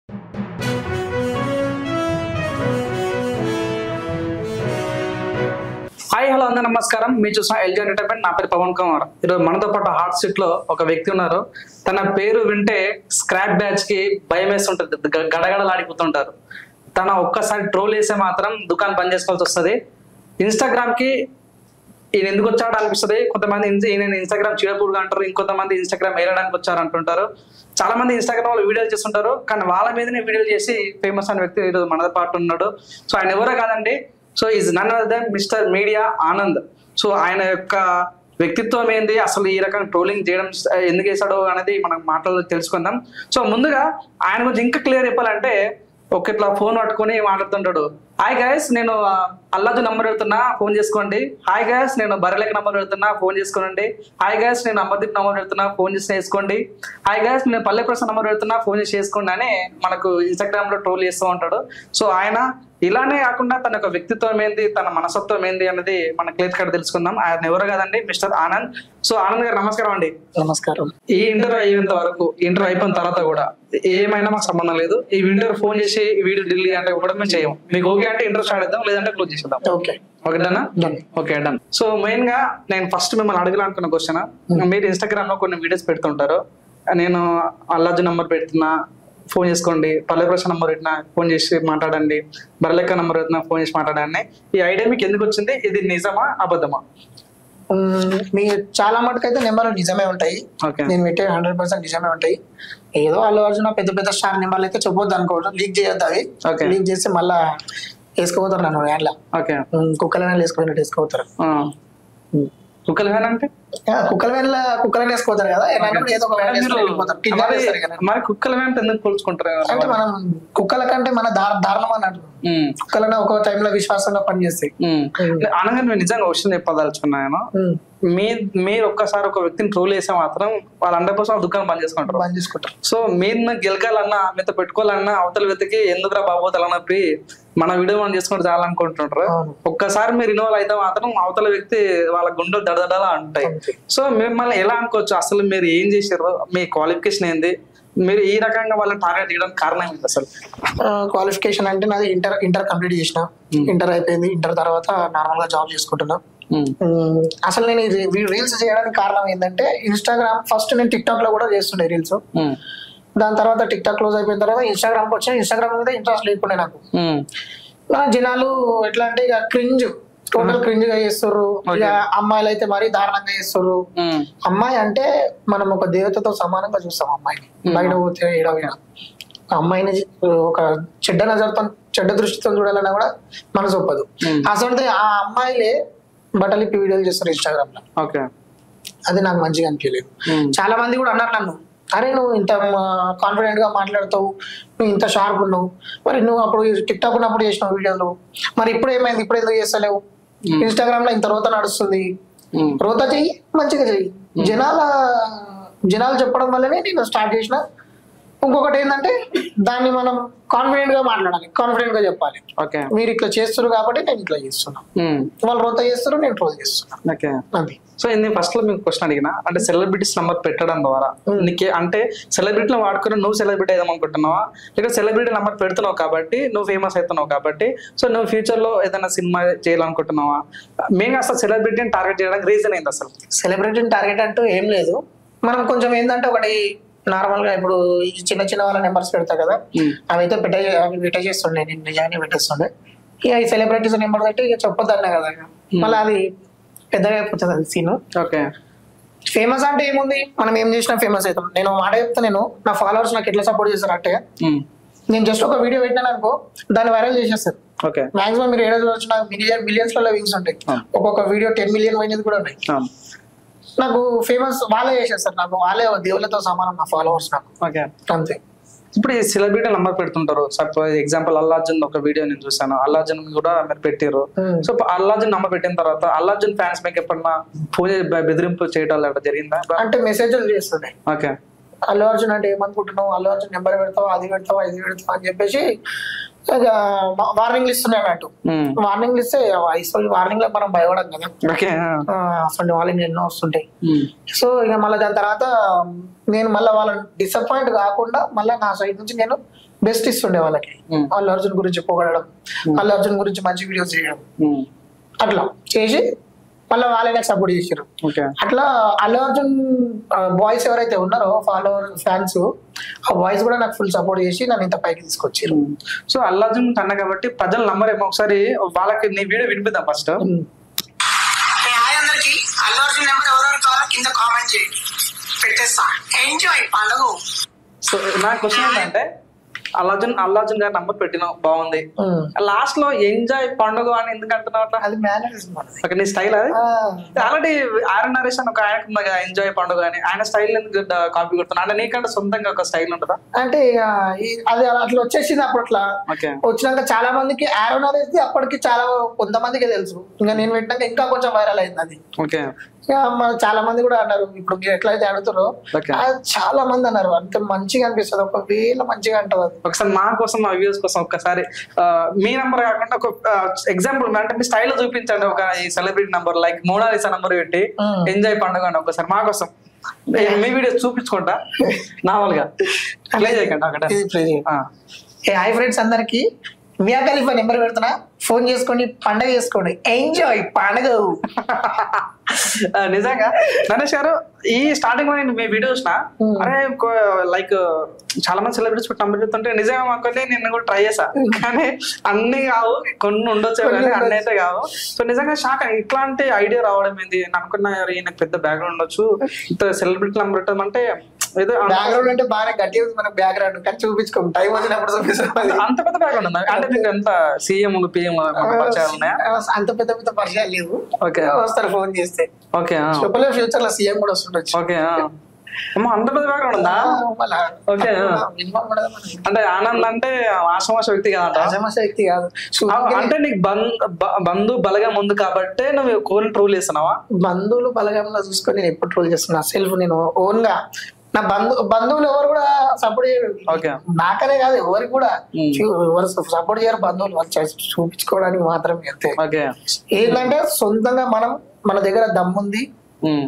Hi hello అందరూ నమస్కారం. మీరు చూసిన ఎల్జీ ఎంటర్టైన్మెంట్. నా పేరు పవన్ కుమార్. ఈరోజు మనతో పాటు హాట్ సీట్ లో ఒక వ్యక్తి ఉన్నారు. తన పేరు వింటే స్క్రాప్ బ్యాచ్ కి భయం వేస్తుంటది, గడగడలాడిపోతుంటారు. తన ఒక్కసారి ట్రోల్ వేసే మాత్రం దుకాణం బంద్ చేసుకోవాల్సి వస్తుంది. ఇన్స్టాగ్రామ్ కి ఈయన ఎందుకు వచ్చాడు అనిపిస్తుంది. కొంతమంది ఈయన ఇన్స్టాగ్రామ్ చీడపూడుగా అంటారు, ఇంకొంతమంది ఇన్స్టాగ్రామ్ వేయడానికి వచ్చారు అంటుంటారు. చాలా మంది ఇన్స్టాగ్రామ్ వాళ్ళు వీడియోలు చేస్తుంటారు, కానీ వాళ్ళ మీదనే వీడియోలు చేసి ఫేమస్ అనే వ్యక్తి ఈరోజు మనతో పాటు ఉన్నాడు. సో ఆయన ఎవరో కాదండి, so is none other than mister media Anand. So ఆయన యొక్క వ్యక్తిత్వం ఏంది, అసలు ఈ రకంగా ట్రోలింగ్ చేయడం ఎందుకు చేశాడో అనేది మనం మాటల్లో తెలుసుకుందాం. సో ముందుగా ఆయన గురించి ఇంకా క్లియర్ చెప్పాలంటే, ఒక ఇట్లా ఫోన్ పట్టుకొని మాట్లాడుతుంటాడు. హాయ్ గైస్, నేను అల్లాజు నంబర్ పెడుతున్నా, ఫోన్ చేసుకోండి. హాయ్ గైస్, నేను బర్రెలకి నంబర్ పెడుతున్నా, ఫోన్ చేసుకోండి. హాయ్ గైస్, నేను అమర్దీప్ నంబర్ పెడుతున్నా, ఫోన్ చేసి చేసుకోండి. హాయ్ గైస్, నేను పల్లె ప్రసాద్ నంబర్ పెడుతున్నా, ఫోన్ చేసి చేసుకోండి అని మనకు ఇన్స్టాగ్రామ్ లో ట్రోల్ చేస్తూ ఉంటాడు. సో ఆయన ఇలానే కాకుండా తన యొక్క వ్యక్తిత్వం ఏంది, తన మనస్తత్వం ఏంది అనేది మన క్లియర్ కట్ తెలుసుకుందాం. ఆయన ఎవరు కాదండి, మిస్టర్ ఆనంద్. సో ఆనంద్ గారు నమస్కారం అండి. నమస్కారం. ఈ ఇంటర్వ్యూ అయ్యేంత వరకు, ఇంటర్వ్యూ అయిపోయిన తర్వాత కూడా ఏమైనా మాకు సంబంధం లేదు. ఈ ఇంటర్వ్యూ ఫోన్ చేసి వీడియో ఢిల్లీ అంటే కూడా మేము చేయము. మీకు ఓకే అంటే ఇంటర్వ్యూ స్టార్ట్ చేద్దాం, లేదంటే క్లోజ్ చేద్దాం. ఓకే ఓకేనా? Okay done. సో మెయిన్ గా నేను ఫస్ట్ మిమ్మల్ని అడగాలనుకున్న క్వశ్చన్, మీరు ఇన్స్టాగ్రామ్ లో కొన్ని వీడియోస్ పెడుతుంటారు. నేను అల్లాజు నంబర్ పెడుతున్నా, ఫోన్ చేసుకోండి. పల్లె ప్రసాద్ నంబర్ పెట్టినా, ఫోన్ చేసి మాట్లాడండి. బరలెక్క నంబర్ పెట్టినా, ఫోన్ చేసి మాట్లాడండి. ఈ ఐడియా మీకు ఎందుకు వచ్చింది? ఇది నిజమా అబద్ధమా? మీ చాలా మటుకైతే నెంబర్లు నిజమే ఉంటాయి. నేను పెట్టే 100% నిజమే ఉంటాయి. ఏదో అల్లు అర్జున్ పెద్ద పెద్ద స్టార్ నెంబర్లు అయితే చెప్పొద్దు అనుకోవడం, లీక్ చేయొద్దు. అవి లీక్ చేసి మళ్ళా వేసుకోపోతారు నన్ను వ్యాన్లా. కుక్కల వ్యాన్లు వేసుకుపోయినట్టు వేసుకోపోతారు. కుక్కల వ్యాన్ అంటే కుక్కల వ్యాన్ల కుక్కలని వేసుకోతారు కదా, ఏదో ఒక వ్యాన్ మరి కుక్కల వ్యాన్ ఎందుకు పోల్చుకుంటారు? అంటే మనం కుక్కల కంటే మన దారుణం అన్నట్టు. కుక్కలనే ఒక టైంలో విశ్వాసంగా పనిచేస్తాయి. అనగా నేను నిజంగా క్వశ్చన్ చెప్పదలుచుకున్నాను. మీరు ఒక్కసారి ఒక వ్యక్తిని ట్రోల్ చేస్తే మాత్రం వాళ్ళు 100% దుకాణం బంద్ చేసుకుంటారు. సో మీరు గెలకాలన్నా, మీతో పెట్టుకోవాలన్నా అవతల వ్యక్తికి ఎందుకురా బాబు తలనొప్పి, మన వీడియో మనం చేసుకుంటే చాలనుకుంటుంటారు. ఒక్కసారి మీరు ఇన్వాల్వ్ అయితే మాత్రం అవతల వ్యక్తి వాళ్ళ గుండెలు దడదడలా ఉంటాయి. సో మిమ్మల్ని ఎలా అనుకోవచ్చు? అసలు మీరు ఏం చేశారు, మీ క్వాలిఫికేషన్ ఏంది, మీరు ఈ రకంగా వాళ్ళని టార్గెట్ చేయడానికి కారణం ఏంటి? అసలు క్వాలిఫికేషన్ అంటే నాది ఇంటర్ కంప్లీట్ చేసిన. ఇంటర్ అయిపోయింది. ఇంటర్ తర్వాత నార్మల్ గా జాబ్ చేసుకుంటున్నా. అసలు నేను రీల్స్ చేయడానికి కారణం ఏంటంటే, ఇన్స్టాగ్రామ్ ఫస్ట్ నేను టిక్ టాక్ లో కూడా చేస్తుండే రీల్స్. దాని తర్వాత టిక్ టాక్ క్లోజ్ అయిపోయిన తర్వాత ఇన్స్టాగ్రామ్ వచ్చిన. ఇన్స్టాగ్రామ్ మీద ఇంట్రెస్ట్ లేకుండే నాకు. జనాలు ఎట్లా అంటే ఇక క్రింజ్, టోటల్ క్రింజ్ గా చేస్తారు. ఇక అమ్మాయిలు అయితే మరీ దారుణంగా చేస్తారు. అమ్మాయి అంటే మనం ఒక దేవతతో సమానంగా చూస్తాం అమ్మాయిని. బయట పోతే ఏడవైనా అమ్మాయిని ఒక చెడ్డ నజర్తో, చెడ్డ దృష్టితో చూడాలన్నా కూడా మనసు ఒప్పదు. అసలు ఆ అమ్మాయిలే బట్టలిప్పి వీడియోలు చేస్తారు ఇన్స్టాగ్రామ్ లో. అది నాకు మంచిగా అనిపించలేదు. చాలా మంది కూడా అన్నారు నన్ను, అరే నువ్వు ఇంత కాన్ఫిడెంట్ గా మాట్లాడతావు, నువ్వు ఇంత షార్ప్ ఉన్నావు, మరి నువ్వు అప్పుడు టిక్ టాక్ ఉన్నప్పుడు చేసినావు వీడియోలు, మరి ఇప్పుడు ఏమైంది, ఇప్పుడు ఎందుకు చేస్తలేవు? ఇన్స్టాగ్రామ్ లో ఇంత రోత నడుస్తుంది, రోత చెయ్యి, మంచిగా చెయ్యి. జనాలు చెప్పడం వల్లనే నేను స్టార్ట్ చేసిన. ఇంకొకటి ఏంటంటే, దాన్ని మనం కాన్ఫిడెంట్ గా మాట్లాడాలి, కాన్ఫిడెంట్ గా చెప్పాలి. మీరు ఇట్లా చేస్తారు కాబట్టి నేను ఇట్లా చేస్తున్నా, వాళ్ళు రోత చేస్తారు, నేను ట్రోల్ చేస్తున్నా. సో నేను ఫస్ట్ లో మీకు క్వశ్చన్ అడిగినా, అంటే సెలబ్రిటీస్ నంబర్ పెట్టడం ద్వారా నీకే అంటే సెలబ్రిటీలో వాడుకుని నువ్వు సెలబ్రిటీ అయిదాం అనుకుంటున్నావా, లేక సెలబ్రిటీ నంబర్ పెడుతున్నావు కాబట్టి నువ్వు ఫేమస్ అవుతున్నావు కాబట్టి సో నువ్వు ఫ్యూచర్ లో ఏదైనా సినిమా చేయాలనుకుంటున్నావా? మెయిన్ అసలు సెలబ్రిటీని టార్గెట్ చేయడానికి రీజన్ ఏంటి? అసలు సెలబ్రిటీని టార్గెట్ అంటూ ఏం లేదు. మనం కొంచెం ఏంటంటే, ఒకటి నార్మల్ గా ఇప్పుడు చిన్న చిన్న వాళ్ళ నెంబర్స్ పెడతా కదా, అవి పెట్టేస్తుండే, నేను నిజాన్ని పెట్టేస్తుండే. ఇక ఈ సెలబ్రిటీస్ నెంబర్ పెట్టి ఇక చెప్పొద్దన్నా కదా, మళ్ళీ అది పెద్దగా అయిపోతుంది అది సీన్. ఫేమస్ అంటే ఏముంది, మనం ఏం చేసినా ఫేమస్ అవుతాం. నేను మాట చెప్తా, నేను నా ఫాలోవర్స్ నాకు ఎట్లా సపోర్ట్ చేస్తారు అంటే, నేను జస్ట్ ఒక వీడియో పెట్టినాను అనుకో, దాన్ని వైరల్ చేసేస్తారు. మాక్సిమం మీరు ఏదో చూడొచ్చు, నాకు మిలియన్స్ లలో వ్యూస్ ఉంటాయి. ఒక్కొక్క వీడియో 10 మిలియన్ పోయినది కూడా ఉన్నాయి. నాకు ఫేమస్ వాళ్ళే చేసేస్తారు, నాకు వాళ్ళే దేవుళ్ళతో సమానం నా ఫాలోవర్స్ నాకు. అంతే. ఇప్పుడు ఈ సెలబ్రిటీ నంబర్ పెడుతుంటారు. సపోజ్ ఎగ్జాంపుల్ అల్లార్జున్ ఒక వీడియో నేను చూసాను, అల్లార్జున్ కూడా మీరు పెట్టారు. సో అల్లార్జున్ నంబర్ పెట్టిన తర్వాత అల్లార్జున్ ఫ్యాన్స్ మీకు ఎప్పుడన్నా పూజ బెదిరింపు చేయడం జరిగిందా? అంటే మెసేజ్లు చేస్తుండే. అల్లు అర్జున్ అంటే ఏమనుకుంటున్నావు, అల్లు అర్జున్ నెంబర్ పెడతావు, అది పెడతావు, ఇది పెడతావు అని చెప్పేసి వార్నింగ్లు ఇస్తున్నాయి అన్నట్టు. వార్నింగ్లు ఇస్తే వార్నింగ్ లో మనం భయపడం కదా, అసలు వార్నింగ్ ఎన్నో వస్తుంటాయి. సో ఇక మళ్ళీ దాని తర్వాత నేను మళ్ళీ వాళ్ళని డిసప్పాయింట్ కాకుండా మళ్ళీ నా సైడ్ నుంచి నేను బెస్ట్ ఇస్తుండే వాళ్ళకి. అల్లు అర్జున్ గురించి పొగడడం, అల్లు అర్జున్ గురించి మంచి వీడియోస్ చేయడం, అట్లా చేసి మళ్ళీ వాళ్ళకి సపోర్ట్ చేసారు. అట్లా అల్లు అర్జున్ బాయ్స్ ఎవరైతే ఉన్నారో ఫాలోవర్ ఫ్యాన్స్, ఆ బాయ్స్ కూడా నాకు ఫుల్ సపోర్ట్ చేసి నన్ను ఇంత పైకి తీసుకొచ్చారు. సో అల్లు అర్జున్ అన్న కాబట్టి ప్రజల నంబర్ ఏమో ఒకసారి వాళ్ళకి నీ వీడియో వినిపిద్దాం ఫస్ట్. అందరికి అల్లు అర్జున్ నెంబర్ ఎవరెవరు కావాలో కింద కామెంట్ చేయండి, పెట్టేస్తా. ఎంజాయ్ పండుగ. సో నా క్వశ్చన్ ఏంటంటే అల్లు అర్జున్ గారి నంబర్ పెట్టినావు, బాగుంది. లాస్ట్ లో ఎంజాయ్ పండుగ అని ఎందుకు అంటున్నావు అట్లా? అది మేనరిజం, నీ స్టైల్ అది. ఆల్రెడీ ఆర్ నరేషన్ ఒక ఆయనకు ఉంది కదా ఎంజాయ్ పండుగ అని, ఆయన స్టైల్ ఎందుకు కాపీ కొడుతున్నా? అంటే నీకంటే సొంతంగా ఒక స్టైల్ ఉంటుందా? అంటే అది అట్లా వచ్చేసింది అప్పుడు. అట్లా వచ్చినాక చాలా మందికి ఆరో నరేష్ అప్పటికి చాలా కొంతమందికి తెలుసు. ఇంకా నేను పెట్టినాక ఇంకా కొంచెం వైరల్ అయింది అది. చాలా మంది కూడా అన్నారు, ఇప్పుడు ఎట్లయితే అడుగుతారో చాలా మంది అన్నారు అంత మంచిగా అనిపిస్తుంది, ఒకవేళ మంచిగా అంటారు. ఒకసారి మా కోసం, మా వ్యూస్ కోసం ఒక్కసారి మీ నంబర్ కాకుండా ఒక ఎగ్జాంపుల్ అంటే మీ స్టైల్ చూపించండి. ఒక celebrity number like Mona Lisa number పెట్టి ఎంజాయ్ పండుగ అని ఒకసారి మా కోసం మీ వీడియో చూపించుకుంటా. నార్మల్ గా ప్లే చేయకండి అక్కడ. హాయ్ ఫ్రెండ్స్ అందరికి, మియా ఖలీఫా నెంబర్ పెడుతున్నా, ఫోన్ చేసుకోండి, పండగ చేసుకోండి, ఎంజాయ్ పండగ. నిజంగా నరేష్ గారు ఈ స్టార్టింగ్ లో నేను మీ వీడియో చూసిన, అరే లైక్ చాలా మంది సెలబ్రిటీస్ నంబర్ చెప్తుంటే నిజంగా మాకు నేను కూడా ట్రై చేసా, కానీ అన్ని కావు, కొన్ని ఉండొచ్చు కానీ అన్ని అయితే కావు. సో నిజంగా షాక్, ఇట్లాంటి ఐడియా రావడం ఏంది అనుకున్నా. ఈయనకు పెద్ద బ్యాక్గ్రౌండ్ ఉండొచ్చు, ఇంత సెలబ్రిటీ నంబర్ పెట్టడం అంటే ఏదో బ్యాక్గ్రౌండ్ అంటే బాగా గట్టిగా మన బ్యాక్గ్రౌండ్, కానీ చూపించుకోము, టైం వచ్చినప్పుడు చూపిస్తాం. అంత పెద్ద బ్యాక్గ్రౌండ్ ఉందా? అంటే మీకు ఎంత సీఎం పిఎం పరిచయాలు ఉన్నాయా? అంత పెద్ద పెద్ద పరిచయాలు లేవు, వస్తారు ఫోన్ చేస్తే. ఓకే, ఫ్యూచర్ లో సీఎం కూడా వస్తుండొచ్చు. ఓకే, అంత పెద్ద బ్యాక్గ్రౌండ్ ఉందా? ఓకే, అంటే ఆనంద్ అంటే ఆషమాష వ్యక్తి కాదంట. ఆషమాష వ్యక్తి కాదు, అంటే నీకు బంధు బలగం ఉంది కాబట్టి నువ్వు కోరిని ట్రోల్ చేస్తున్నావా? బంధువులు బలగంలో చూసుకొని నేను ఎప్పుడు ట్రోల్ చేస్తున్నా, సెల్ఫ్ నేను ఓన్ గా. నా బంధువులు ఎవరు కూడా సపోర్ట్ చేయరు, నాకనే కాదు ఎవరికి కూడా ఎవరు సపోర్ట్ చేయరు. బంధువులు చూపించుకోవడానికి మాత్రమే అంతే. ఏంటంటే సొంతంగా మన దగ్గర దమ్ముంది.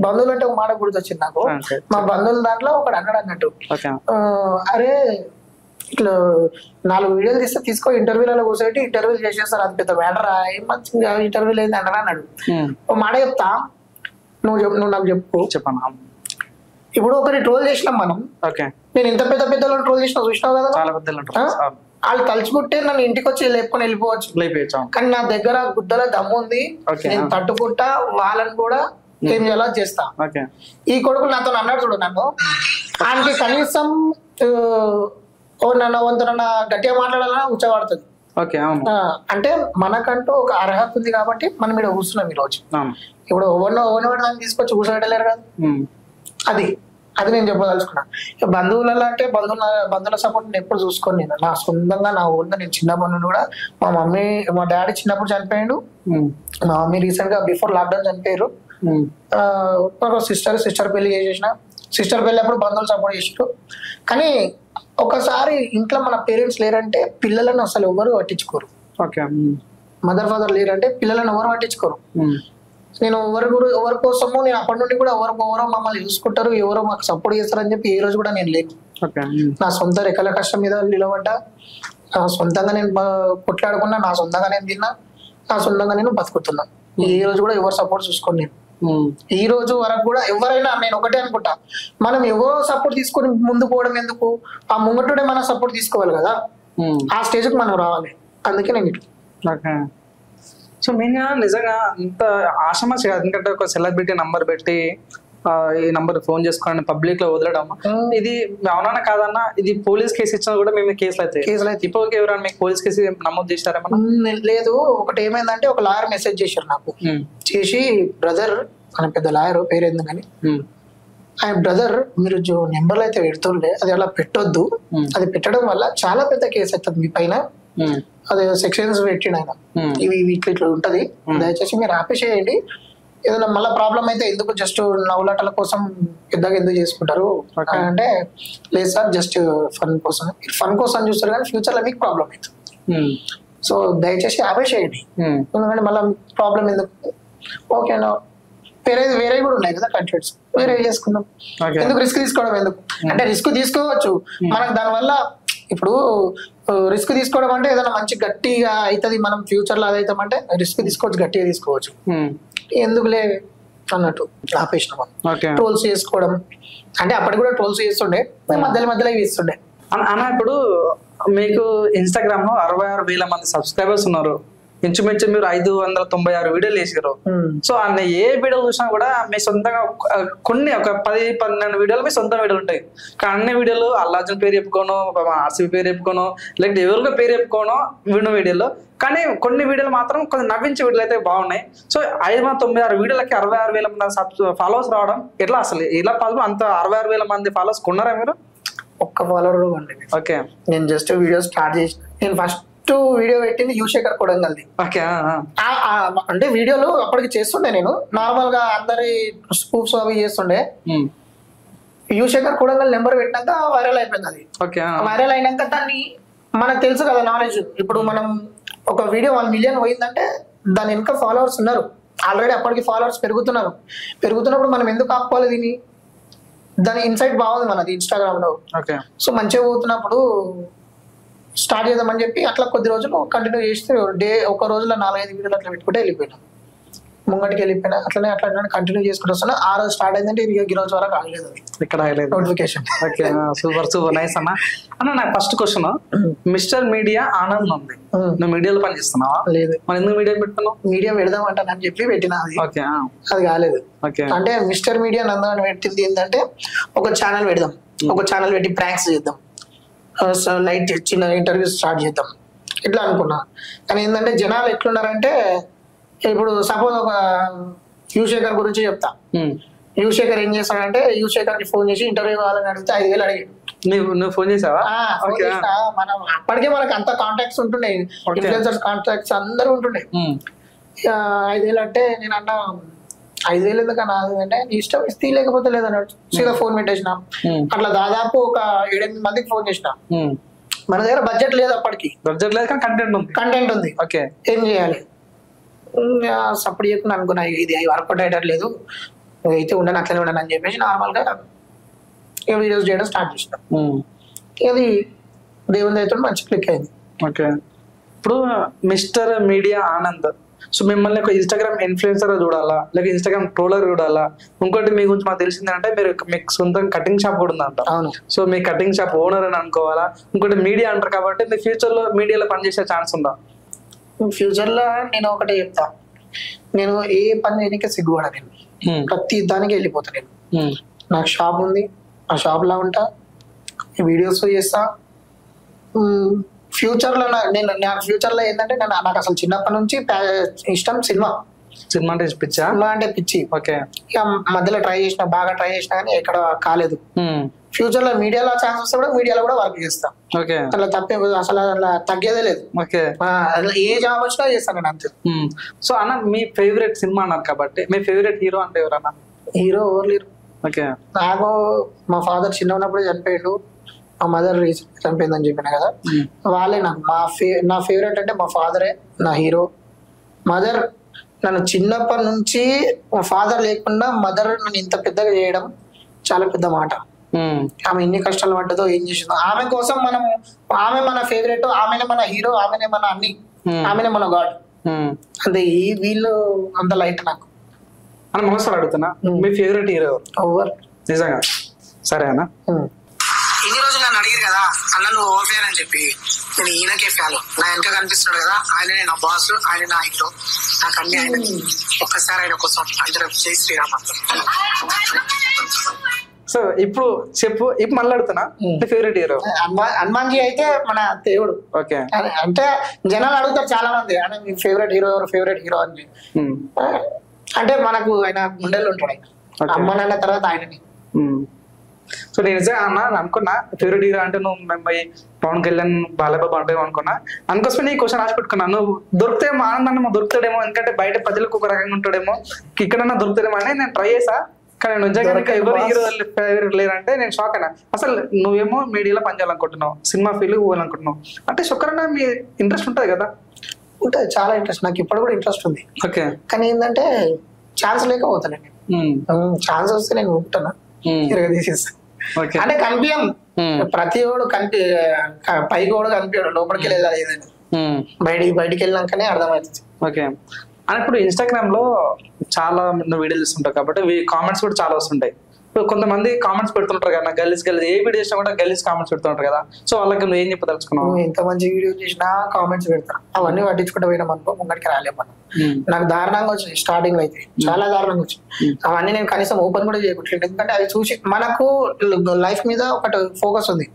బంధువులు అంటే ఒక మాట గుర్తొచ్చింది నాకు, మా బంధువుల దాంట్లో ఒకడు అన్నాడు అన్నట్టు, అరే ఇట్లా 4 వీడియోలు తీసుకో ఇంటర్వ్యూలలో కూర్చోబెట్టి ఇంటర్వ్యూలు చేసేస్తారు, అది పెద్ద మ్యాటరా, ఏం మంచిగా ఇంటర్వ్యూలు ఏంది అంటారా అన్నాడు. ఒక మాట చెప్తా, నువ్వు నాకు చెప్పాను. ఇప్పుడు ఒకటి ట్రోల్ చేసినాం మనం, నేను ఇంత పెద్ద పెద్దలను ట్రోల్ చేసినా చూసినావు కదా, వాళ్ళు తలుచుకుంటే నన్ను ఇంటికి వచ్చి లేపుకొని వెళ్ళిపోవచ్చు, కానీ నా దగ్గర గుద్దల దమ్ము ఉంది, నేను తట్టుకుంటా, వాళ్ళని కూడా ఏం చేయాలో చేస్తా. ఈ కొడుకు నాతో అన్నాడు చూడు, నన్ను ఆయనకి కనీసం నన్ను గట్టిగా మాట్లాడాలన్నా ఉచ్చబడుతుంది. అంటే మనకంటూ ఒక అర్హత ఉంది కాబట్టి మనం ఇక్కడ కూర్చున్నాం ఈ రోజు. ఇప్పుడు ఓవర్ దాన్ని తీసుకొచ్చి కూర్చోబెట్టలేరు కదా, అది నేను చెప్పదలుచుకున్నా. బంధువులలో అంటే బంధువుల సపోర్ట్ నేను ఎప్పుడు చూసుకోను. నేను నా సొంతంగా నా ఊళ్ళో నేను చిన్నప్పటి నుండి కూడా మా డాడీ చిన్నప్పుడు చనిపోయాడు, మా మమ్మీ రీసెంట్ గా బిఫోర్ లాక్డౌన్ చనిపోయారు. సిస్టర్ పెళ్లి చేసేసిన, సిస్టర్ పెళ్లి అప్పుడు బంధువులు సపోర్ట్ చేసారు. కానీ ఒకసారి ఇంట్లో మన పేరెంట్స్ లేరంటే పిల్లలను అసలు ఎవరు పట్టించుకోరు. మదర్ ఫాదర్ లేరంటే పిల్లలను ఎవరు పట్టించుకోరు. నేను ఎవరి కోసము నేను అప్పటి నుండి కూడా ఎవరో మమ్మల్ని చూసుకుంటారు, ఎవరో మాకు సపోర్ట్ చేస్తారని చెప్పి ఏ రోజు కూడా నేను లేను. నా సొంత రెక్కల కష్టం మీద నిలబడ్డా, నా సొంతంగా నేను కొట్లాడుకున్నా, నా సొంతంగా నేను తిన్నా, నా సొంతంగా నేను బతుకుతున్నా. ఈ రోజు కూడా ఎవరు సపోర్ట్ చూసుకోండి. నేను ఈ రోజు వరకు కూడా ఎవరైనా నేను ఒకటే అనుకుంటా, మనం ఎవరో సపోర్ట్ తీసుకొని ముందు పోవడం ఎందుకు, ఆ ముంగటుడే మనం సపోర్ట్ తీసుకోవాలి కదా, ఆ స్టేజ్కి మనం రావాలి. అందుకే నేను ఇట్లా. సో మెయిన్ గా నిజంగా అంత ఆషమాష కాదు, ఎందుకంటే ఒక సెలబ్రిటీ నంబర్ పెట్టి ఈ నంబర్ ఫోన్ చేసుకోండి పబ్లిక్ లో వదలడం, ఇది అవునా కాదన్నా, ఇది పోలీస్ కేసు ఇచ్చినా కూడా మేము కేసులు అయితే ఇప్పుడు ఎవరైనా మీకు పోలీస్ కేసు నమోదు చేశారేమన్నా? లేదు. ఒకటి ఏమైందంటే ఒక లాయర్ మెసేజ్ చేశారు నాకు, చేసి బ్రదర్ అని, పెద్ద లాయర్ పేరు ఎందుకని, ఆయన బ్రదర్ మీరు నెంబర్లు అయితే పెడుతుండే అది అలా పెట్టొద్దు, అది పెట్టడం వల్ల చాలా పెద్ద కేసు అవుతుంది మీ పైన, అదే సెక్షన్స్ పెట్టిండు ఆయన, ఇవి ఇట్లా ఉంటది, దయచేసి మీరు ఆపేసేయండి, ఏదైనా మళ్ళీ ప్రాబ్లం అయితే ఎందుకు జస్ట్ నవ్వులాటల కోసం పెద్దగా ఎందుకు చేసుకుంటారు అంటే, లేదు సార్ జస్ట్ ఫన్ కోసం చూస్తారు కానీ ఫ్యూచర్ లో మీకు ప్రాబ్లం అవుతుంది, సో దయచేసి ఆపేసేయండి, ఎందుకంటే మళ్ళీ ప్రాబ్లం ఎందుకు. ఓకేనా, వేరే కూడా ఉన్నాయి కదా కంటెంట్స్, వేరే చేసుకుందాం, ఎందుకు రిస్క్ తీసుకోవడం ఎందుకు, అంటే రిస్క్ తీసుకోవచ్చు, మనకు దానివల్ల ఇప్పుడు రిస్క్ తీసుకోవడం అంటే ఏదైనా మంచి గట్టిగా అవుతుంది, మనం ఫ్యూచర్ లో అదైతామంటే రిస్క్ తీసుకోవచ్చు, గట్టిగా తీసుకోవచ్చు. ఎందుకులే అన్నట్టు ఆపేసిన మనం. ట్రోల్స్ చేసుకోవడం అంటే అప్పటికి కూడా ట్రోల్స్ చేస్తుండే, మధ్యలో ఇస్తుండే. అన్న ఇప్పుడు మీకు ఇన్స్టాగ్రామ్ లో 66,000 మంది సబ్స్క్రైబర్స్ ఉన్నారు. ఇంచుమించు మీరు 596 వీడియోలు వేసారు. సో అన్న ఏ వీడియోలు చూసినా కూడా మీ సొంతంగా కొన్ని ఒక 10-12 వీడియోలు మీ సొంత వీడియోలు ఉంటాయి. కానీ అన్ని వీడియోలు అల్లార్జున్ పేరు చెప్పుకోను, ఆర్సీబీ పేరు చెప్పుకోను, లేకపోతే ఎవరికో పేరు చెప్పుకోను వీడియోలో. కానీ కొన్ని వీడియోలు మాత్రం కొంచెం నవ్వించే వీడియోలు అయితే బాగున్నాయి. సో 596 వీడియోలకి 66,000 మంది ఫాలోవర్స్ రావడం ఎట్లా అసలు ఇలా పాల్గొ అంత 66,000 మంది ఫాలోవర్స్ కొన్నారా మీరు? ఒక్క ఫాలోవర్ అండి. ఓకే, నేను జస్ట్ వీడియో స్టార్ట్ చేసి నేను ఫస్ట్ వీడియో పెట్టింది యువశేఖర్ కొడంగల్ది. అంటే వీడియోలు అప్పటికి చేస్తుండే, నేను నార్మల్ గా అందరి స్కూప్స్ అవి చేస్తుండే. యువశేఖర్ కొడంగల్ నెంబర్ పెట్టినాక వైరల్ అయిపోయింది అది. వైరల్ అయినాక దాన్ని మనకు తెలుసు కదా నాలెడ్జ్. ఇప్పుడు మనం ఒక వీడియో 1 మిలియన్ పోయిందంటే దాని వెనుక ఫాలోవర్స్ ఉన్నారు ఆల్రెడీ. అప్పటికి ఫాలోవర్స్ పెరుగుతున్నప్పుడు మనం ఎందుకు ఆపుకోవాలి దీన్ని? దాని ఇన్సైట్ బాగుంది మనది ఇన్స్టాగ్రామ్ లో. సో మంచిగా పోతున్నప్పుడు స్టార్ట్ చేద్దామని చెప్పి అట్లా కొద్ది రోజులు కంటిన్యూ చేస్తే ఒక రోజులో 4-5 వీడియోలు అట్లా పెట్టుకుంటే వెళ్ళిపోయినా, ముంగటికి వెళ్ళిపోయినా. అట్లా కంటిన్యూ చేసుకుంటూ వస్తున్నా. ఆ రోజు స్టార్ట్ అయిందంటే ఈ రోజు వరకు ఆగలేదు అది ఇక్కడ నోటిఫికేషన్. సూపర్ నైస్ అన్న. నాకు first question, mister media Anand ఉంది, నువ్వు మీడియాలో పనిచేస్తున్నావా? లేదు. మరి ఎందుకు మీడియా పెట్టుకున్నావు? మీడియా పెడదామంటానని చెప్పి పెట్టినా, అది కాలేదు. అంటే మిస్టర్ మీడియా నందని పెట్టింది ఏంటంటే ఒక ఛానల్ పెడదాం, ఒక ఛానల్ పెట్టి ప్రాంక్స్ చేద్దాం, లైట్ చిన్న ఇంటర్వ్యూస్ స్టార్ట్ చేద్దాం ఇట్లా అనుకున్నా. కానీ ఏంటంటే జనాలు ఎట్లున్నారంటే, ఇప్పుడు సపోజ్ ఒక యువశేఖర్ గురించి చెప్తా. యువశేఖర్ ఏం చేస్తాడంటే, యువశేఖర్ కి ఫోన్ చేసి ఇంటర్వ్యూ కావాలని అడిగితే 5,000 అడిగాడు. నువ్వు ఫోన్ చేసావా? మనం అప్పటికే మనకు అంత కాంటాక్ట్స్ ఉంటుండే, ఇన్ఫ్లుయెన్సర్స్ కాంటాక్ట్స్ అందరూ ఉంటుండే. 5,000 అంటే నేను అన్నా 5,000 ఎందుకన్నా అంటే ఇష్టం ఇస్తే లేకపోతే లేదన్నాడు. సీదా ఫోన్ పెట్టేసిన. అట్లా దాదాపు ఒక 7-8 మందికి ఫోన్ చేసిన. మన దగ్గర బడ్జెట్ లేదు అప్పటికి. బడ్జెట్ లేదు కానీ కంటెంట్ ఉంది. ఏం చేయాలి? సపోర్ట్ చేయకుండా అనుకున్నా ఇది వర్కౌట్ అయ్యట్లేదు, అయితే ఉండను అట్లనే ఉండను అని చెప్పేసి నార్మల్ గా వీడియోస్ చేయడం స్టార్ట్ చేసిన. ఇది దేవుని అయితే మంచి క్లిక్ అయింది. ఇప్పుడు మిస్టర్ మీడియా ఆనంద్, సో మిమ్మల్ని ఒక ఇన్స్టాగ్రామ్ ఇన్ఫ్లుయెన్సర్ చూడాలా, లేక ఇన్స్టాగ్రామ్ ట్రోలర్ చూడాలా? ఇంకోటి మీ గురించి మాకు తెలిసిందంటే మీరు మీకు సొంతంగా కటింగ్ షాప్ కూడా ఉందంట. సో మీ కటింగ్ షాప్ ఓనర్ అని అనుకోవాలా? ఇంకోటి మీడియా అంటారు కాబట్టి మీ ఫ్యూచర్ లో మీడియాలో పనిచేసే ఛాన్స్ ఉందా? ఫ్యూచర్ లో నేను ఒకటే చెప్తా, నేను ఏ పని చేయడానికి సిగ్గుపడా. నేను ప్రతి దానికి వెళ్ళిపోతా. నేను నాకు షాప్ ఉంది, ఆ షాప్ లో ఉంటా, వీడియోస్ చేస్తా. ఫ్యూచర్ లో నాకు ఫ్యూచర్ లో ఏంటంటే నాకు అసలు చిన్నప్పటి నుంచి ఇష్టం సినిమా అంటే పిచ్చి. ఇక మధ్యలో బాగా ట్రై చేసినా కానీ ఎక్కడ కాలేదు. ఫ్యూచర్ లో మీడియాలో ఛాన్స్ వస్తే కూడా మీడియాలో కూడా వర్క్ చేస్తా. అట్లా తప్పే అసలు అలా తగ్గేదే లేదు. ఏ జాబ్ వచ్చినా చేస్తాను నేను అంతే. సో అన్న మీ ఫేవరెట్ సినిమా అన్నారు కాబట్టి మీ ఫేవరెట్ హీరో అంటే ఎవరన్నా? హీరో ఎవరు లేరు నాకు. మా ఫాదర్ చిన్న ఉన్నప్పుడే చనిపోయాడు, మా మదర్ రీసెంట్ చనిపోయిందని చెప్పిన కదా, వాళ్ళే నాకు నా ఫేవరెట్. అంటే మా ఫాదరే నా హీరో. మదర్ నన్ను చిన్నప్పటి నుంచి, మా ఫాదర్ లేకుండా మదర్ నన్ను ఇంత పెద్దగా చేయడం చాలా పెద్ద మాట. ఆమె ఎన్ని కష్టాలు పడ్డదో, ఏం చేసిందో ఆమె కోసం. ఆమె మన ఫేవరెట్, ఆమెనే మన హీరో, ఆమెనే మన అన్ని, ఆమెనే మన గాడ్. అంతే. వీళ్ళు అంత లైట్ నాకు. అని మనసులో అడుగుతున్నా, మీ ఫేవరెట్ హీరో ఎవరు నిజంగా? సరే అన్న, ఇన్ని రోజులు నన్ను అడిగారు కదా అన్న నువ్వు ఓవర్ ఫ్యాన్ అని చెప్పి, నేను ఈయనకే ఫ్యాన్. నా వెనక కనిపిస్తున్నాడు కదా, ఆయననే నా బాస్, ఆయన నా హీరో, నాకు అన్ని ఆయన. ఒక్కసారి ఆయన కోసం అందరూ జై శ్రీరామ్. సో ఇప్పుడు చెప్పు, ఇప్పుడు మళ్ళీ అడుగుతున్నా, మీ ఫేవరెట్ హీరో? హనుమాన్ జీ అయితే మన దేవుడు. అంటే జనాలు అడుగుతారు చాలా మంది, ఆయన మీ ఫేవరెట్ హీరో ఎవరు, ఫేవరెట్ హీరో అని. అంటే మనకు ఆయన గుండెల్లో ఉంటాడు. ఆయన అమ్మ నాన్న తర్వాత ఆయనని. సో నేను నిజంగా అన్నా అనుకున్నా ఫేవరెట్ హీరో అంటే నువ్వు మేము పవన్ కళ్యాణ్, బాలబాబు అంటే అనుకున్నా. అందుకోసమే నీ క్వశ్చన్ రాసి పెట్టుకున్నా. నువ్వు దొరికితే మా ఆనందాన్ని దొరుకుతాడేమో, ఎందుకంటే బయట ప్రజలకు ఒక రకంగా ఉంటాడేమో, ఇక్కడన్నా దొరుకుతాడేమో అని నేను ట్రై చేసా. కానీ నిజంగా ఎవరు హీరో ఫేవరెట్ లేరంటే నేను షాక్ అయినా. అసలు నువ్వేమో మీడియాలో పనిచేయాలనుకుంటున్నావు, సినిమా ఫీల్డ్ పోవాలనుకుంటున్నావు అంటే శుక్రన్న మీ ఇంట్రెస్ట్ ఉంటుంది కదా? ఉంటుంది, చాలా ఇంట్రెస్ట్. నాకు ఇప్పుడు కూడా ఇంట్రెస్ట్ ఉంది. కానీ ఏంటంటే ఛాన్స్ లేకపోతాను. ఛాన్స్ వస్తే నేను ఉంటాను, తీసేస్తాను. అంటే కనిపించం ప్రతి ఓడు పైకి ఓడు కనిపించాడు, లోపలికి వెళ్ళేది ఏదైనా బయటికి వెళ్ళినాకనే అర్థమవుతుంది. ఓకే. అని ఇప్పుడు ఇన్స్టాగ్రామ్ లో చాలా వీడియోలు ఇస్తుంటారు కాబట్టి కామెంట్స్ కూడా చాలా వస్తుంటాయి. కొంతమంది కామెంట్స్ పెడుతుంటారు కదా, గలీజ్ ఏ వీడియో చేసినా కూడా గలీజ్ కామెంట్స్ పెడుతుంటారు కదా, సో వాళ్ళకి నువ్వు ఏం చెప్పదలుచుకున్నావు? ఎంత మంచి వీడియో చేసినా కామెంట్స్ పెడతారు, అవన్నీ పట్టించుకుంటూ పోయినాం అనుకో ముంగడికి రాలేము. నాకు దారుణంగా వచ్చింది స్టార్టింగ్ లో అయితే, చాలా దారుణంగా వచ్చింది. అవన్నీ నేను కనీసం ఓపెన్ కూడా చేయకూడదు, ఎందుకంటే అవి చూసి మనకు లైఫ్ మీద ఒకటి ఫోకస్ ఉంది.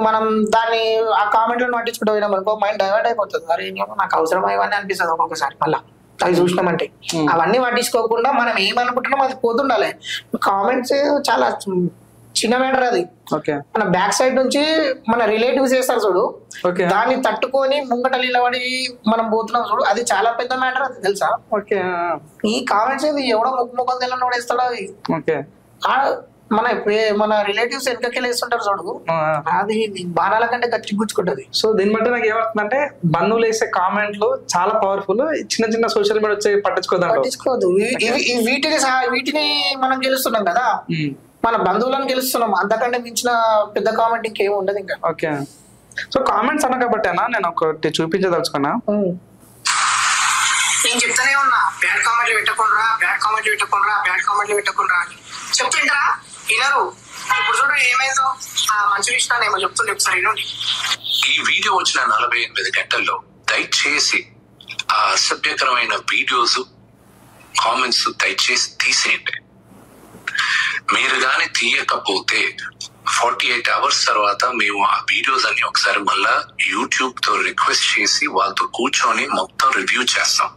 మనం దాన్ని ఆ కామెంట్లను పట్టించుకుంటూ పోయినాం అనుకో మైండ్ డైవర్ట్ అయిపోతుంది. మరి నాకు అవసరం ఇవన్నీ అనిపిస్తుంది ఒక్కొక్కసారి. మళ్ళీ అవి చూసినామంటే అవన్నీ పట్టించుకోకుండా మనం ఏమనుకుంటున్నాం అది పోతుండాలి. కామెంట్స్ చాలా చిన్న మ్యాటర్ అది. మన బ్యాక్ సైడ్ నుంచి మన రిలేటివ్స్ చేస్తారు చూడు, దాన్ని తట్టుకొని ముంగట నిలబడి మనం పోతున్నాం చూడు, అది చాలా పెద్ద మ్యాటర్. అది తెలుసా? ఈ కామెంట్స్ ఎవడో ముఖం తెల్లని వాడేస్తాడు అవి. మన రిలేటివ్స్ వెనకకి వేస్తుంటారు చూడు, అది బాణాల కంటే గట్టి గుచ్చుకుంటది. సో దీన్ని బట్టి నాకు ఏమవుతుందంటే బంధువులు వేసే కామెంట్లు చాలా పవర్ఫుల్, చిన్న సోషల్ మీడియా వచ్చి పట్టించుకోదు. వీటిని మనం గెలుస్తున్నాం కదా, మన బంధువులను గెలుస్తున్నాం, అంతకంటే మించిన పెద్ద కామెంట్ ఇంకేం ఉండదు ఇంకా. ఓకే. సో కామెంట్స్ అన్న కాబట్టేనా నేను ఒకటి చూపించదలుచుకున్నా. నేను చెప్తానే ఉన్నా, బ్యాడ్ కామెంట్లు పెట్టకుండా అని చెప్తుంటారా వినరు. ఇప్పుడు చూడు ఏమైందో, ఆ మంచి విషయాన్ని ఏమో చెప్తుండే ఒకసారి వినండి. ఈ వీడియో వచ్చిన 48 గంటల్లో దయచేసి ఆ అసభ్యకరమైన వీడియోస్ కామెంట్స్ దయచేసి తీసేయండి. మీరు కానీ తీయకపోతే 48 అవర్స్ తర్వాత మేము ఆ వీడియోస్ అన్ని ఒకసారి మళ్ళా యూట్యూబ్ తో రిక్వెస్ట్ చేసి వాళ్ళతో కూర్చొని మొత్తం రివ్యూ చేస్తాం.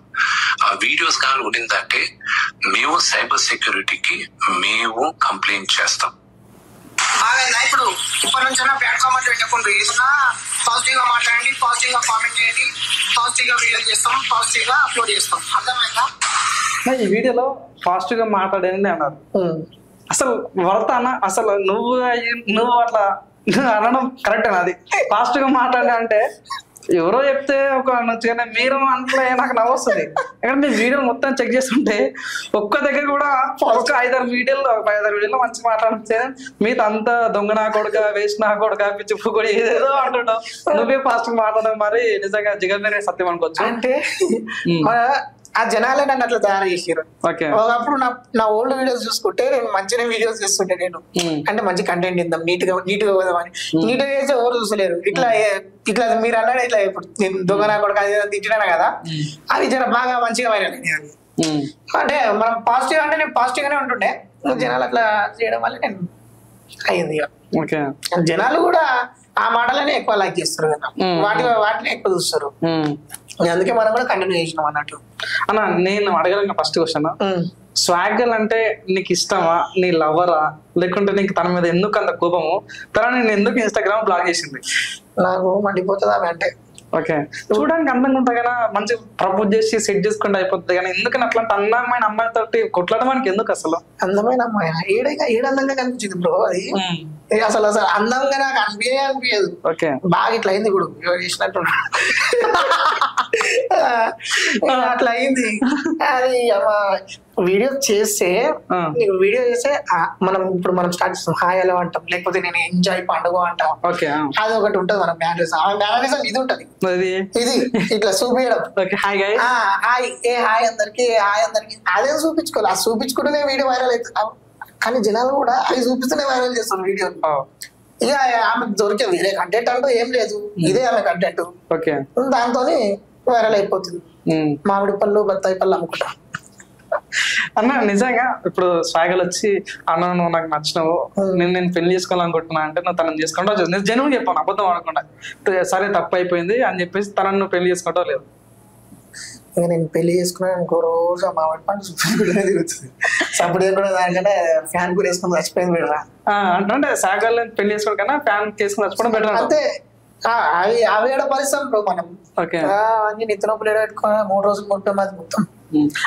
ఆ వీడియోస్ కానీ ఉండిందంటే మేము సైబర్ సెక్యూరిటీకి మేము కంప్లైంట్ చేస్తాం. ఇప్పుడు ఇప్పటి నుంచి బ్యాడ్ కామెంట్ పెట్టకుండా ఏదైనా పాజిటివ్ గా మాట్లాడండి, పాజిటివ్ గా కామెంట్ చేయండి, పాజిటివ్ గా వీడియో చేస్తాం, పాజిటివ్ గా అప్లోడ్ చేస్తాం. అర్థమైందా? ఈ వీడియోలో పాజిటివ్ గా మాట్లాడండి అన్నారు. అసలు వర్తానా? అసలు నువ్వు అట్లా అనడం కరెక్టేనా? అది పాజిటివ్ గా మాట్లాడే అంటే ఎవరో చెప్తే ఒక నచ్చుగానే మీరు అంట్లో నాకు నవ్వొస్తుంది. ఎందుకంటే మీ వీడియో మొత్తం చెక్ చేస్తుంటే ఒక్క దగ్గర కూడా ఒక 5-6 వీడియోలో మంచి మాట్లాడితే మీతో అంతా దొంగ నా కొడుక, వేస్ట్ నా కొడుక, పిచ్చి కూడా ఏదేదో అంటుంటావు. నువ్వే పాజిటివ్ మాట్లాడడం మరి నిజంగా జిగర్నే సత్యం అనుకోవచ్చు. అంటే ఆ జనాలే నన్ను అట్లా తయారు చేసారు. ఒకప్పుడు నా ఓల్డ్ వీడియోస్ చూసుకుంటే నేను మంచిగా వీడియోస్ చేస్తుంటే, నేను అంటే మంచి కంటెంట్ ఇద్దాం, నీట్ గా పోదామని. నీట్ గా చేస్తే ఎవరు చూసలేరు. ఇట్లా మీరు అన్నాడు, ఇట్లా ఇప్పుడు నేను దొంగనా కూడా తిట్టినా కదా, అవి జర బాగా మంచిగా వైరల్ అవి. అంటే మనం పాజిటివ్ అంటే నేను పాజిటివ్ గానే ఉంటుండే, జనాలు అట్లా చేయడం వల్ల నేను అయ్యింది. జనాలు కూడా ఆ మాటలనే ఎక్కువ లైక్ చేస్తారు కదా, వాటిని ఎక్కువ చూస్తారు. అందుకే మనం కూడా కంటిన్యూ చేసినాం అన్నట్టు. అన్న నేను అడగలను ఫస్ట్ క్వశ్చన్, స్వాగల్ అంటే నీకు ఇష్టమా, నీ లవరా, లేకుంటే నీకు తన మీద ఎందుకు అంత కోపము, తన నేను ఎందుకు ఇన్స్టాగ్రామ్ బ్లాక్ చేసింది? నాకు మండిపోతుంది ఆమె అంటే. ఓకే. చూడడానికి అందంగా ఉంటాయి కదా, మంచి ప్రపోజ్ చేసి సెట్ చేసుకుంటే అయిపోతుంది కానీ ఎందుకని అట్లాంటి అందమైన అమ్మాయితో కొట్లాడడం మనకి ఎందుకు? అసలు అందమైన అమ్మాయి ఏడందంగా కనిపించింది బ్రో, అది అసలు అందంగా నాకు అనిపించదు. ఓకే. బాగా ఇట్లా అయింది ఇప్పుడు చేసినట్టు అట్లా అయింది. అది వీడియో చేస్తే మనం స్టార్ట్ చేస్తాం, హాయ్ ఎలా అంటాం, లేకపోతే నేను ఎంజాయ్ పండుగ అంటాం. అది ఒకటి ఉంటది మన మేనరిజం. ఆ మేనరిజం ఇది ఉంటది, ఇది ఇట్లా చూపించడం, హాయ్ హాయ్ అందరికి, అదే చూపించుకోవాలి. అది చూపించుకుంటేనే వీడియో వైరల్ అవుతుంది. కానీ జనాలు కూడా అవి చూపిస్తూనే వైరల్ చేస్తారు వీడియో. ఇక ఆమె దొరికే వేరే కంటెంట్ అంటూ ఏం లేదు, ఇదే ఆమె కంటెంట్. దాంతో వైరల్ అయిపోతుంది. మామిడి పళ్ళు, బత్తాయి పళ్ళు అమ్ముకుంటా. అన్న నిజంగా ఇప్పుడు స్వాగల్ వచ్చి అన్న నువ్వు నాకు నచ్చినావు, నేను పెళ్లి చేసుకోవాలనుకుంటున్నా అంటే నువ్వు తనని చేసుకుంటావు, నేను జనువుని చెప్పాను అబద్ధం ఆడకుండా, సరే తప్పు అయిపోయింది అని చెప్పేసి తనను నువ్వు పెళ్లి చేసుకుంటావు లేదు? ఇక నేను పెళ్లి చేసుకున్నాను ఇంకో రోజు మామిడి పండు చూపించుకుంటూనే తిరుగుతుంది. సప్పుడు కూడా దానికంటే ఫ్యాన్ కూడా వేసుకుని చచ్చిపోయింది బెటర్ అంటే స్వాగల్ పెళ్లి చేసుకోవడం కన్నా ఫ్యాన్ చేసుకుని చచ్చిపోవడం బెటర్ అంతే. అవి ఏడ పరిశ్రమ మనం అన్ని నిత్యనొప్పులు పెట్టుకుని 3 రోజులు మొత్తం అది మొత్తం.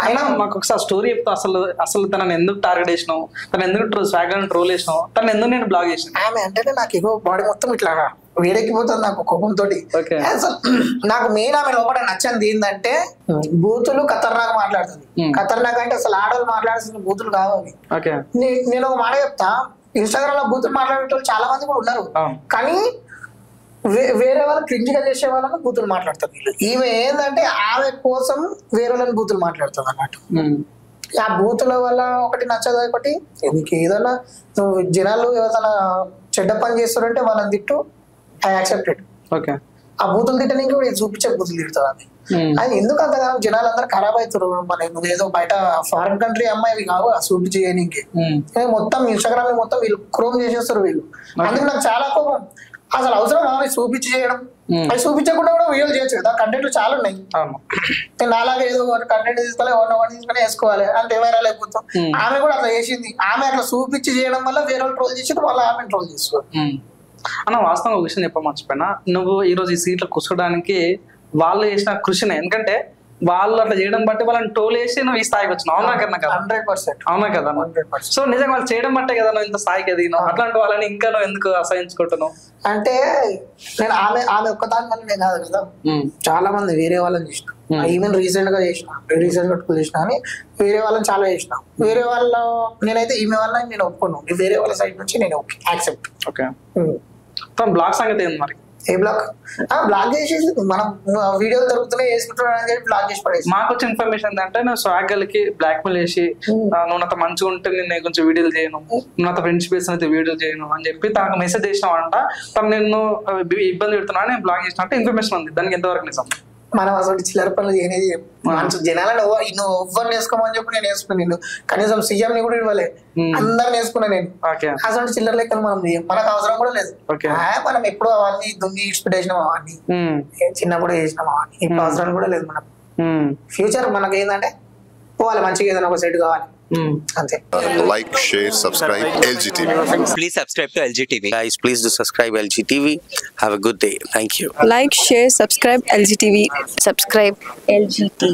అయినా మాకు ఒకసారి స్టోరీ చెప్తా, అసలు తనని ఎందుకు టార్గెట్ చేసినావు, తను ఎందుకు స్వాగల్ ట్రోల్ చేసినావు, తను ఎందుకు నేను బ్లాగ్ చేసిన? ఆమె అంటేనే నాకు ఎక్కువ బాడీ మొత్తం ఇట్లా వేడెక్కిపోతుంది నాకు కోపంతో. అసలు నాకు మెయిన్ ఆమె లోపల నచ్చంది ఏంటంటే బూతులు ఖతర్నాక్ మాట్లాడుతుంది. ఖతర్నాక్ అంటే అసలు ఆడవాళ్ళు మాట్లాడాల్సిన బూతులు కావాలి. నేను ఒక మాట చెప్తా, ఇన్స్టాగ్రామ్ లో బూతులు మాట్లాడే వాళ్ళు చాలా మంది కూడా ఉన్నారు, కానీ వేరే వాళ్ళు క్రింజ్ గా చేసే వాళ్ళని బూతులు మాట్లాడతారు వీళ్ళు. ఈమె ఏంటంటే ఆమె కోసం వేరే వాళ్ళని బూతులు మాట్లాడుతుంది అన్నట్టు. ఆ బూతుల వల్ల ఒకటి నచ్చదు, ఒకటి నీకు ఏదైనా నువ్వు జనాలు ఏదైనా చెడ్డ పని చేస్తారంటే వాళ్ళని తిట్టు, ఐ యాక్సెప్టెడ్. ఓకే, ఆ బూతులు తిట్టడానికి కూడా చూపించే బూతులు తిడుతుంది అది. అది ఎందుకు అంతగా జనాలు అందరూ ఖరాబ్ అవుతారు? మన నువ్వు ఏదో బయట ఫారిన్ కంట్రీ అమ్మాయి కావు సూట్ చేయడానికి, మొత్తం ఇన్స్టాగ్రామ్ మొత్తం వీళ్ళు క్రోమ్ చేసేస్తారు వీళ్ళు. అందుకు నాకు చాలా కోపం. అసలు అవసరం అవి చూపించి చేయడం, అవి చూపించకుండా కూడా వీడియోలు చేయొచ్చు కదా, కంటెంట్లు చాలా ఉన్నాయి. నేను అలాగే ఏదో కంటెంట్ తీసుకోవాలి, తీసుకొని వేసుకోవాలి అంటే వైరల్ అయిపోతాం. ఆమె కూడా అట్లా చేసింది. ఆమె అట్లా చూపించి చేయడం వల్ల వేరే వాళ్ళు ట్రోల్ చేసి వాళ్ళు ఆమె ట్రోల్ చేసుకోవాలి. అన్న వాస్తవంగా ఒక విషయం చెప్ప మర్చిపోయినా, నువ్వు ఈరోజు ఈ సీట్లో కూర్చోడానికి వాళ్ళు చేసిన కృషినే. ఎందుకంటే వాళ్ళు అట్లా చేయడం బట్టి వాళ్ళని టోల్ వేసి నువ్వు ఈ స్థాయికి వచ్చినావు. అవునా కదా? 100%. అవునా కదా? సో నిజంగా వాళ్ళు చేయడం బట్టే కదా నువ్వు ఇంత స్థాయికి ఎదిగినావు. అట్లాంటి వాళ్ళని ఇంకా నువ్వు ఎందుకు అసహించుకుంటున్నావు? అంటే నేను ఆమె ఒక్కదాని వల్లనే కాదు కదా, చాలా మంది వేరే వాళ్ళని చేసిన, ఈవెన్ రీసెంట్ గా చేసిన అని వేరే వాళ్ళని చాలా చేసిన. వేరే వాళ్ళ నేనైతే ఈమె వల్ల నేను ఒప్పుకోను, వేరే వాళ్ళ సైడ్ నుంచి నేను యాక్సెప్ట్. ఓకే, బ్లాగ్ సంగతి ఏంది మరి? ఏ బ్లాక్? బ్లాక్ చేసేసి మనం వీడియోలు దొరుకుతున్నాయి వేసుకుంటున్నాను అని చెప్పి బ్లాక్ చేసి పడేసి. మాకు వచ్చిన ఇన్ఫర్మేషన్ ఏంటంటే నువ్వు స్వాగల్కి బ్లాక్మెయిల్ చేసి నువ్వు నాతో మంచిగా ఉంటే నేను కొంచెం వీడియోలు చేయను, నువ్వు నాతో ఫ్రెండ్స్ బేస్ అయితే వీడియోలు చేయను అని చెప్పి తనకు మెసేజ్ చేసినావంట. తను నిన్ను ఇబ్బంది పెడుతున్నా నేను బ్లాక్ చేసినట్టు ఇన్ఫర్మేషన్ ఉంది. దానికి ఎంతవరకు నిజం? మనం అసలు చిల్లర పనులు చేయనేది మంచి జనాలను నువ్వు ఎవ్వరు వేసుకోమని చెప్పి నేను వేసుకున్నాను. నేను కనీసం సీఎం ని కూడా ఇవ్వలే, అందరిని వేసుకున్నా నేను. అసలు చిల్లర లెక్కలు మనం మనకు అవసరం కూడా లేదు. మనం ఎప్పుడు అవన్నీ దుంగి ఇన్స్పిరేషన్ అవన్నీ చిన్నప్పుడు చేసినాం అవన్నీ, ఇప్పుడు అవసరం కూడా లేదు. మనం ఫ్యూచర్ మనకి ఏంటంటే పోవాలి, మంచిగా ఏదైనా ఒక సైడ్ కావాలి అంతే. Like, share, subscribe LGTV. Please subscribe to LGTV. Guys, please do subscribe LGTV. Have a good day. Thank you. Like, share, subscribe LGTV. Subscribe LGTV.